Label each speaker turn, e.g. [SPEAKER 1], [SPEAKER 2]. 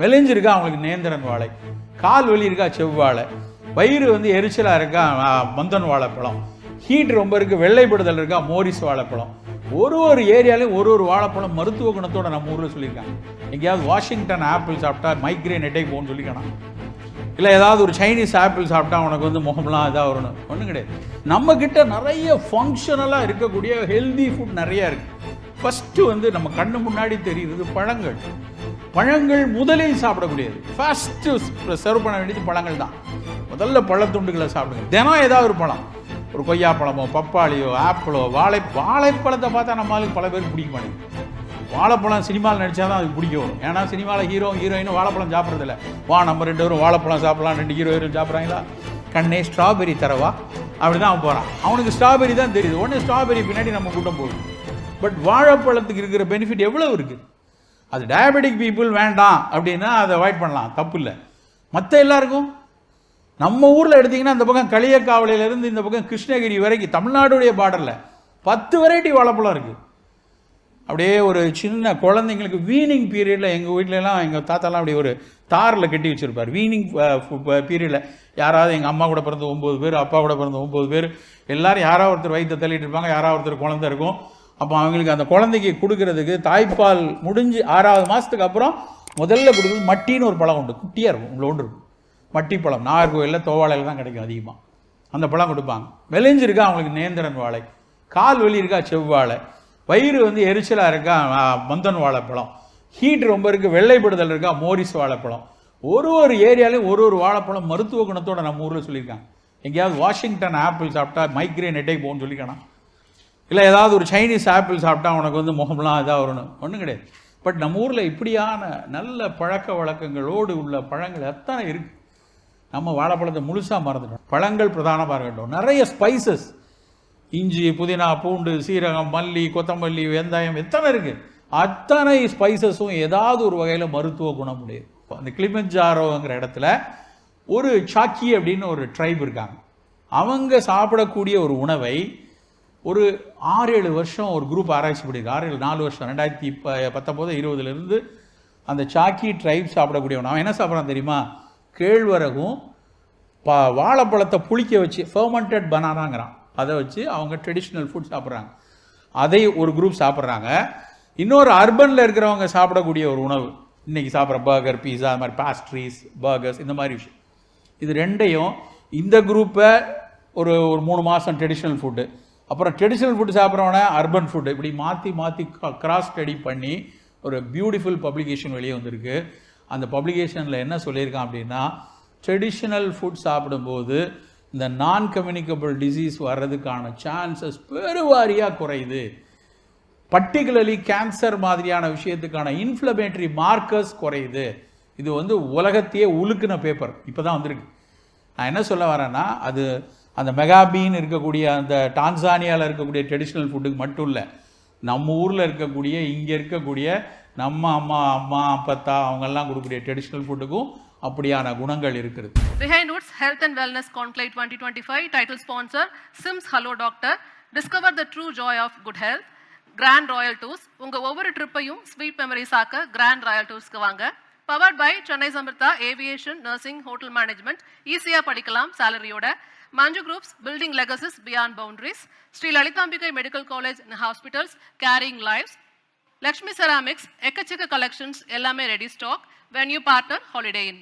[SPEAKER 1] மெலிஞ்சிருக்கா அவங்களுக்கு நேந்திரன் வாழை, கால் வலி இருக்கா செவ்வாழை, வயிறு எரிச்சலாக இருக்கா மந்தன் வாழைப்பழம், ஹீட் ரொம்ப இருக்குது வெள்ளைப்படுதல் இருக்கா மோரிஸ் வாழைப்பழம். ஒரு ஏரியாலையும் ஒரு வாழைப்பழம் மருத்துவ குணத்தோட நம்ம ஊரில் சொல்லியிருக்காங்க. எங்கேயாவது வாஷிங்டன் ஆப்பிள் சாப்பிட்டா மைக்ரேன் ஹெட்டேக் போகும்னு சொல்லிக்கலாம். இல்லை ஏதாவது ஒரு சைனீஸ் ஆப்பிள் சாப்பிட்டா உனக்கு முகம்லாம் இதாக வரணும், ஒன்றும் கிடையாது. நம்மக்கிட்ட நிறைய ஃபங்க்ஷனலாக இருக்கக்கூடிய ஹெல்தி ஃபுட் நிறையா இருக்குது. ஃபஸ்ட்டு நம்ம கண்ணு முன்னாடி தெரியுறது பழங்கள். பழங்கள் முதலில் சாப்பிடக்கூடியது, ஃபஸ்ட்டு சர்வ் பண்ண வேண்டியது பழங்கள் தான். முதல்ல பழத்துண்டுகளை சாப்பிடுங்க. தினம் ஏதாவது ஒரு பழம், ஒரு கொய்யாப்பழமோ பப்பாளியோ ஆப்பிளோ வாழைப்பழத்தை பார்த்தா நம்மளுக்கு பல பேருக்கு பிடிக்க மாட்டேங்குது. வாழைப்பழம் சினிமாவில் நடித்தா தான் அதுக்கு பிடிக்க வரும். ஏன்னா சினிமாவில் ஹீரோயினும் வாழைப்பழம் சாப்பிட்றதில்ல. நம்ம 2 பேரும் வாழைப்பழம் சாப்பிட்லாம், 2 ஹீரோயினும் சாப்பிட்றாங்களா, கண்ணே ஸ்ட்ராபெரி தரவா, அப்படி தான் அவன் போகிறான். அவனுக்கு ஸ்ட்ராபெரி தான் தெரியுது, உடனே ஸ்ட்ராபெரி பின்னாடி நம்ம கூட்டம் போகுது. பட் வாழைப்பழத்துக்கு இருக்கிற பெனிஃபிட் எவ்வளோ இருக்குது. அது டயபெட்டிக் பீப்புள் வேண்டாம் அப்படின்னா அதை அவாய்ட் பண்ணலாம், தப்பு இல்லை. மற்ற எல்லாருக்கும் நம்ம ஊரில் எடுத்திங்கன்னா இந்த பக்கம் களியக்காவலையிலேருந்து இந்த பக்கம் கிருஷ்ணகிரி வரைக்கும் தமிழ்நாடுடைய பார்டரில் 10 வெரைட்டி வாழைப்பழம் இருக்குது. அப்படியே ஒரு சின்ன குழந்தைங்களுக்கு வீனிங் பீரியடில் எங்கள் வீட்டிலலாம் எங்கள் தாத்தாலாம் அப்படி ஒரு தாரில் கட்டி வச்சுருப்பார். வீனிங் பீரியடில் யாராவது எங்கள் அம்மா கூட பிறந்த 9 பேர், அப்பா கூட பிறந்த 9 பேர், எல்லோரும் யாராவது ஒருத்தர் வயிற்று தள்ளிட்டு இருப்பாங்க, யாராவது ஒருத்தர் குழந்தை இருக்கும். அப்போ அவங்களுக்கு அந்த குழந்தைக்கு கொடுக்கறதுக்கு தாய்ப்பால் முடிஞ்சு 6வது மாதத்துக்கு அப்புறம் முதல்ல கொடுக்குறது மட்டின்னு ஒரு பழம் உண்டு, குட்டியாக இருக்கும், உங்களோண்டு இருக்கும். மட்டி பழம் நாகர்கோவிலில் தோவாழையில் தான் கிடைக்கும் அதிகமாக. அந்த பழம் கொடுப்பாங்க. மெலிஞ்சிருக்கா அவங்களுக்கு நேந்திரன் வாழை, கால் வலி இருக்கா செவ்வாழை, வயிறு எரிச்சலாக இருக்கா மந்தன் வாழைப்பழம், ஹீட் ரொம்ப இருக்குது வெள்ளைப்படுதல் இருக்கா மோரிஸ் வாழைப்பழம். ஒரு ஏரியாலையும் ஒரு வாழைப்பழம் மருத்துவ குணத்தோட நம்ம ஊரில் சொல்லியிருக்காங்க. எங்கேயாவது வாஷிங்டன் ஆப்பிள் சாப்பிட்டா மைக்ரேன் ஹெட்டேக் போகும்னு சொல்லிக்கலாம். இல்லை ஏதாவது ஒரு சைனீஸ் ஆப்பிள் சாப்பிட்டா உனக்கு முகம்லாம் இதாக வரணும், ஒன்றும் கிடையாது. பட் நம்ம ஊரில் இப்படியான நல்ல பழக்க வழக்கங்களோடு உள்ள பழங்கள் எத்தனை இருக்குது. நம்ம வாழைப்பழத்தை முழுசாக மறந்துட்டோம். பழங்கள் பிரதானமாக இருக்கட்டும். நிறைய ஸ்பைசஸ், இஞ்சி புதினா பூண்டு சீரகம் மல்லி கொத்தமல்லி வெந்தயம் எத்தனை இருக்குது. அத்தனை ஸ்பைசஸும் ஏதாவது ஒரு வகையில் மருத்துவ குணம் உடையது. அந்த கிளிமஞ்சாரோங்கிற இடத்துல ஒரு சாக்கி அப்படின்னு ஒரு ட்ரைப் இருக்காங்க. அவங்க சாப்பிடக்கூடிய ஒரு உணவை ஒரு 6-7 வருஷம் ஒரு குரூப் ஆராய்ச்சி பண்ணியிருக்கு. 4 வருஷம் 2019-20 அந்த சாக்கி ட்ரைப் சாப்பிடக்கூடியவன் அவன் என்ன சாப்பிட்றான் தெரியுமா? கேழ்வரகும் வாழைப்பழத்தை புளிக்க வச்சு ஃபெர்மெண்டட் பனானாங்கிறான், அதை வச்சு அவங்க ட்ரெடிஷ்னல் ஃபுட் சாப்பிட்றாங்க. அதை ஒரு குரூப் சாப்பிட்றாங்க. இன்னொரு அர்பனில் இருக்கிறவங்க சாப்பிடக்கூடிய ஒரு உணவு, இன்றைக்கி சாப்பிட்ற பர்கர் பீஸா அது மாதிரி பாஸ்ட்ரீஸ் பர்கர்ஸ் இந்த மாதிரி விஷயம். இது ரெண்டையும் இந்த குரூப்பை ஒரு 3 மாதம் ட்ரெடிஷ்னல் ஃபுட்டு, அப்புறம் ட்ரெடிஷ்னல் ஃபுட்டு சாப்பிட்றவன அர்பன் ஃபுட்டு, இப்படி மாற்றி கிராஸ் ஸ்டடி பண்ணி ஒரு பியூட்டிஃபுல் பப்ளிகேஷன் வெளியே வந்திருக்கு. அந்த பப்ளிகேஷனில் என்ன சொல்லியிருக்கான் அப்படின்னா, ட்ரெடிஷ்னல் ஃபுட் சாப்பிடும்போது இந்த நான் கம்யூனிகபிள் டிசீஸ் வர்றதுக்கான சான்சஸ் பெருவாரியாக குறையுது. பர்டிகுலர்லி கேன்சர் மாதிரியான விஷயத்துக்கான இன்ஃப்ளமேட்டரி மார்க்கர்ஸ் குறையுது. இது உலகத்தையே உலுக்குன பேப்பர் இப்போ தான் வந்திருக்கு. நான் என்ன சொல்ல வரேன்னா, அது அந்த மெகாபீன் இருக்கக்கூடிய அந்த டான்சானியாவில் இருக்கக்கூடிய ட்ரெடிஷ்னல் ஃபுட்டுக்கு மட்டும் இல்லை, நம்ம ஊரில் இருக்கக்கூடிய இங்கே இருக்கக்கூடிய நம்ம அம்மா அப்பத்தா அவங்கெல்லாம் கொடுக்கக்கூடிய ட்ரெடிஷ்னல் ஃபுட்டுக்கும் அப்படியான குணங்கள் இருக்குது.
[SPEAKER 2] Behind Woods Health and Wellness Conclave 2025 title sponsor Sims Hello Doctor. Discover the true joy of good health. Grand Royal Tours. உங்க ஒவ்வொரு ட்ரிப்பையும் ஸ்வீட் மெமரிஸ் ஆக்க கிராண்ட் ராயல் டூர்ஸ்க்கு வாங்க. Powered by Chennai Samirtha aviation nursing hotel management. ஈஸியாக படிக்கலாம் சாலரியோட. Manju Groups building legacies beyond boundaries. Sri Lalithambikai Medical College and Hospitals carrying lives. Lakshmi Ceramics எக்கச்சக்க collections எல்லாமே ready stock. Venue partner Holiday Inn.